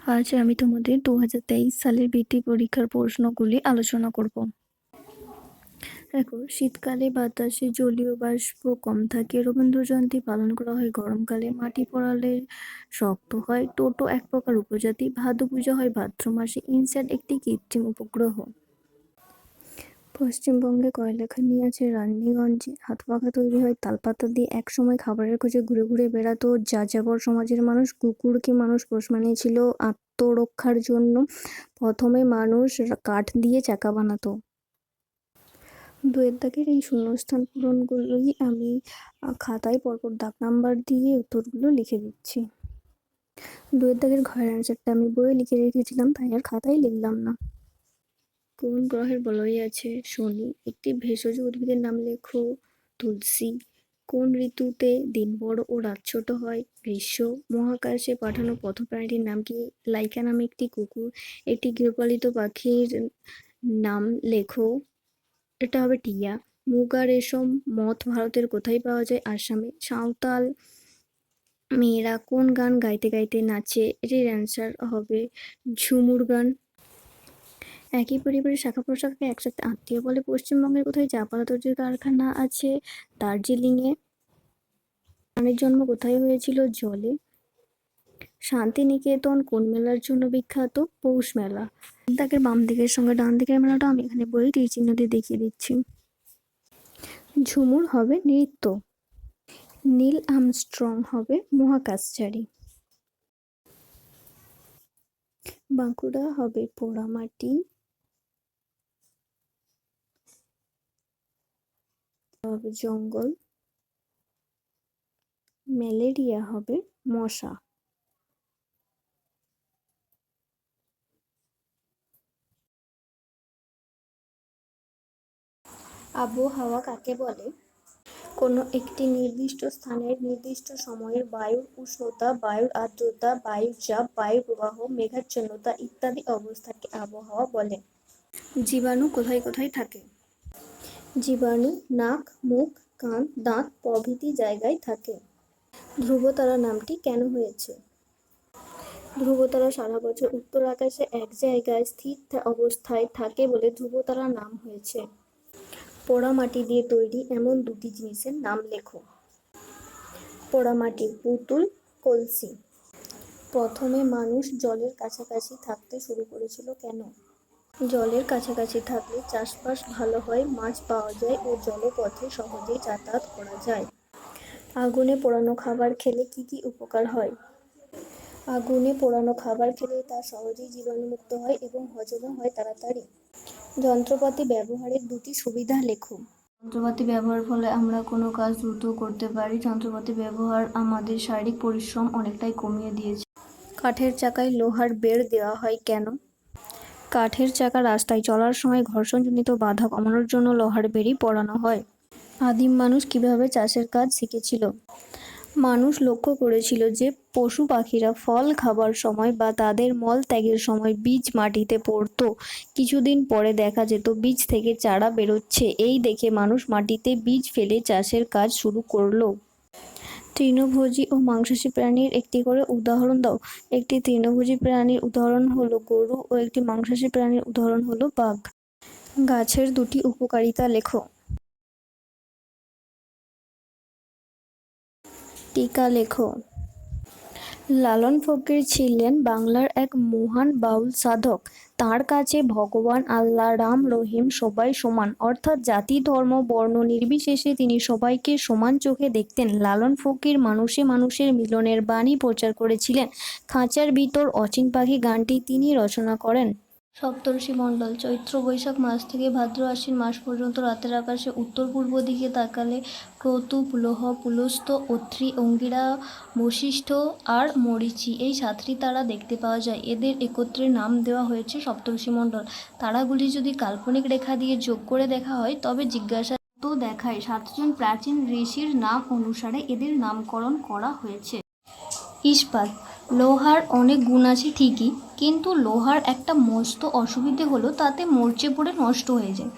আজ আমি তোমাদের 2023 সালের বৃত্তি পরীক্ষার প্রশ্নগুলি আলোচনা করব। দেখো, শীতকালে বাতাসে জলীয় বাষ্প কম থাকে। রবীন্দ্র জয়ন্তী পালন করা হয় গরমকালে। মাটি পড়ালে শক্ত হয়। টোটো এক প্রকার উপজাতি। ভাদু পূজা হয় ভাদ্র মাসে। ইনস্যাট একটি কৃত্রিম উপগ্রহ। পশ্চিমবঙ্গে কয়লা খনি আছে রানীগঞ্জে। হাতপাখা তৈরি হয় তালপাতা দিয়ে। একসময় খাবারের খোঁজে ঘুরে ঘুরে বেড়াতো যাযাবর সমাজের মানুষ। কুকুরকে মানুষ পোষ মানিয়েছিল আত্মরক্ষার জন্য। প্রথমে মানুষ কাঠ দিয়ে চাকা বানাতো। দুয়ের দাগের এই শূন্যস্থান পূরণগুলোই আমি খাতায় পরপর দাগ নাম্বার দিয়ে উত্তরগুলো লিখে দিচ্ছি। দুয়ের দাগের ঘরের অ্যান্সারটা আমি বইয়ে লিখে রেখেছিলাম, তাই আর খাতায় লিখলাম না। কোন গ্রহের বলয় আছে শনি? একটি ভেষজ উদ্ভিদের নাম লেখো। তুলসী। কোন ঋতুতে দিন বড় ও রাত ছোট হয়? গ্রীষ্ম। মহাকাশে পাঠানো প্রথম প্রাণীটির নাম কি? লাইকা নামে একটি কুকুর। একটি গৃহপালিত পাখির নাম লেখো। এটা হবে টিয়া। মুগা রেশম মথ ভারতের কোথায় পাওয়া যায়? আসামে। সাঁওতাল মেয়েরা কোন গান গাইতে গাইতে নাচে? এটির অ্যান্সার হবে ঝুমুর গান। একই পরিবারের শাখা প্রশাখাকে একসাথে আত্মীয় বলে। পশ্চিমবঙ্গের কোথায় চা পাতা তৈরির কারখানা আছে? দার্জিলিংয়ে। প্রাণের জন্ম কোথায় হয়েছিল? জলে। শান্তিনিকেতন কোন মেলার জন্য বিখ্যাত? পৌষ মেলা। দাগের বাম দিকের সঙ্গে ডান দিকের মেলাটা আমি এখানে বইয়ে তীর চিহ্ন দিয়ে দেখিয়ে দিচ্ছি। ঝুমুর হবে নৃত্য। নীল আর্মস্ট্রং হবে মহাকাশচারী। বাঁকুড়া হবে পোড়ামাটি। হবে জঙ্গল। ম্যালেরিয়া হবে মশা। আবহাওয়া কাকে বলে? কোনো একটি নির্দিষ্ট স্থানের নির্দিষ্ট সময়ের বায়ুর উষ্ণতা, বায়ুর আর্দ্রতা, বায়ুর চাপ, বায়ু প্রবাহ, মেঘাচ্ছন্নতা ইত্যাদি অবস্থাকে আবহাওয়া বলে। জীবাণু কোথায় কোথায় থাকে? জীবাণু নাক, মুখ, কান, দাঁত প্রভৃতি জায়গায় থাকে। ধ্রুবতারা নামটি কেন হয়েছে? ধ্রুবতারা সারা বছর উত্তর আকাশে এক জায়গায় স্থির অবস্থায় থাকে বলে ধ্রুবতারা নাম হয়েছে। পোড়ামাটি দিয়ে তৈরি এমন দুটি জিনিসের নাম লেখো। পোড়ামাটির পুতুল, কলসি। প্রথমে মানুষ জলের কাছাকাছি থাকতে শুরু করেছিল কেন? জলের কাছাকাছি থাকলে চাষবাস ভালো হয়, মাছ পাওয়া যায় ও জলপথে সহজেই যাতায়াত করা যায়। আগুনে পোড়ানো খাবার খেলে কি কি উপকার হয়? আগুনে পোড়ানো খাবার খেলে তা সহজেই জীবাণুমুক্ত হয় এবং হজমও হয় তাড়াতাড়ি। যন্ত্রপাতি ব্যবহারের দুটি সুবিধা লেখো। যন্ত্রপাতি ব্যবহারের ফলে আমরা কোনো কাজ দ্রুত করতে পারি। যন্ত্রপাতি ব্যবহার আমাদের শারীরিক পরিশ্রম অনেকটাই কমিয়ে দিয়েছে। কাঠের চাকায় লোহার বেড় দেওয়া হয় কেন? কাঠের চাকা রাস্তায় চলার সময় ঘর্ষণজনিত বাধা কমানোর জন্য লোহার বেড়ি পরানো হয়। আদিম মানুষ কিভাবে চাষের কাজ শিখেছিল? মানুষ লক্ষ্য করেছিল যে পশু পাখিরা ফল খাবার সময় বা তাদের মল ত্যাগের সময় বীজ মাটিতে পড়তো। কিছুদিন পরে দেখা যেত বীজ থেকে চারা বেরোচ্ছে। এই দেখে মানুষ মাটিতে বীজ ফেলে চাষের কাজ শুরু করলো। তৃণভোজী ও মাংসাশী প্রাণীর একটি করে উদাহরণ দাও। একটি তৃণভোজী প্রাণীর উদাহরণ হলো গরু ও একটি মাংসাশী প্রাণীর উদাহরণ হলো বাঘ। গাছের দুটি উপকারিতা লেখো। টিকা লেখো। লালন ফকির ছিলেন বাংলার এক মহান বাউল সাধক। তাঁর কাছে ভগবান, আল্লাহ, রাম, রহিম সবাই সমান, অর্থাৎ জাতি ধর্ম বর্ণ নির্বিশেষে তিনি সবাইকে সমান চোখে দেখতেন। লালন ফকির মানুষে মানুষের মিলনের বাণী প্রচার করেছিলেন। খাঁচার ভিতর অচিন পাখি গানটি তিনি রচনা করেন। সপ্তর্ষি মণ্ডল। চৈত্র বৈশাখ মাস থেকে ভাদ্র আশ্বিন মাস পর্যন্ত রাতের আকাশে উত্তর পূর্ব দিকে তাকালে ক্রতু, পুলহ, পুলস্ত্য, অত্রি, অঙ্গিরা, বশিষ্ঠ আর মরীচি এই সাতটি তারা দেখতে পাওয়া যায়। এদের একত্রে নাম দেওয়া হয়েছে সপ্তর্ষিমণ্ডল। তারাগুলি যদি কাল্পনিক রেখা দিয়ে যোগ করে দেখা হয় তবে জিজ্ঞাসা তো দেখায় 7জন প্রাচীন ঋষির নাম অনুসারে এদের নামকরণ করা হয়েছে। ইস্পাত। লোহার অনেক গুণ আছে ঠিকই, কিন্তু লোহার একটা মস্ত অসুবিধে হলো তাতে মরচে পড়ে নষ্ট হয়ে যায়।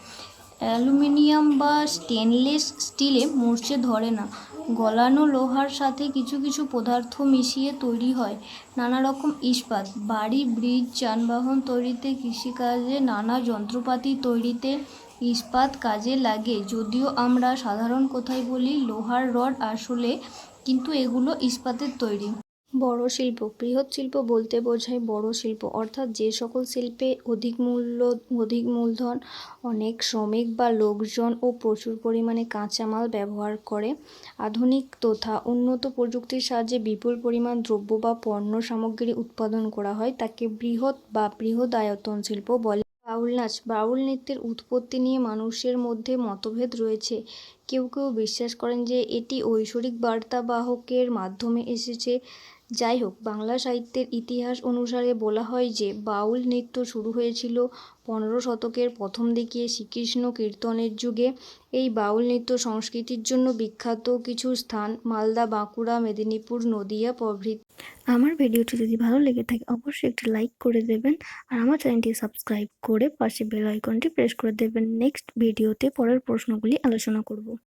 অ্যালুমিনিয়াম বা স্টেনলেস স্টিলে মরচে ধরে না। গলানো লোহার সাথে কিছু কিছু পদার্থ মিশিয়ে তৈরি হয় নানা রকম ইস্পাত। বাড়ি, ব্রিজ, যানবাহন তৈরিতে, কৃষিকাজে, নানা যন্ত্রপাতি তৈরিতে ইস্পাত কাজে লাগে। যদিও আমরা সাধারণ কথায় বলি লোহার রড, আসলে কিন্তু এগুলো ইস্পাতের তৈরি। বড় শিল্প। বৃহৎ শিল্প বলতে বোঝায় বড় শিল্প, অর্থাৎ যে সকল শিল্পে অধিক মূলধন, অনেক শ্রমিক বা লোকজন ও প্রচুর পরিমাণে কাঁচামাল ব্যবহার করে আধুনিক তথা উন্নত প্রযুক্তির সাহায্যে বিপুল পরিমাণ দ্রব্য বা পণ্য সামগ্রী উৎপাদন করা হয়, তাকে বৃহৎ বা বৃহদায়তন শিল্প বলে। বাউল নাচ। বাউল নৃত্যের উৎপত্তি নিয়ে মানুষের মধ্যে মতভেদ রয়েছে। কেউ কেউ বিশ্বাস করেন যে এটি ঐশ্বরিক বার্তাবাহকের মাধ্যমে এসেছে। যাই হোক, বাংলা সাহিত্যের ইতিহাস অনুসারে বলা হয় যে বাউল নৃত্য শুরু হয়েছিল 15 শতকের প্রথম দিকে শ্রীকৃষ্ণ কীর্তনের যুগে। এই বাউল নৃত্য সংস্কৃতির জন্য বিখ্যাত কিছু স্থান মালদা, বাঁকুড়া, মেদিনীপুর, নদিয়া প্রভৃতি। আমার ভিডিওটি যদি ভালো লেগে থাকে অবশ্যই একটি লাইক করে দেবেন, আর আমার চ্যানেলটি সাবস্ক্রাইব করে পাশে বেল আইকনটি প্রেস করে দেবেন। নেক্সট ভিডিওতে পরের প্রশ্নগুলি আলোচনা করব।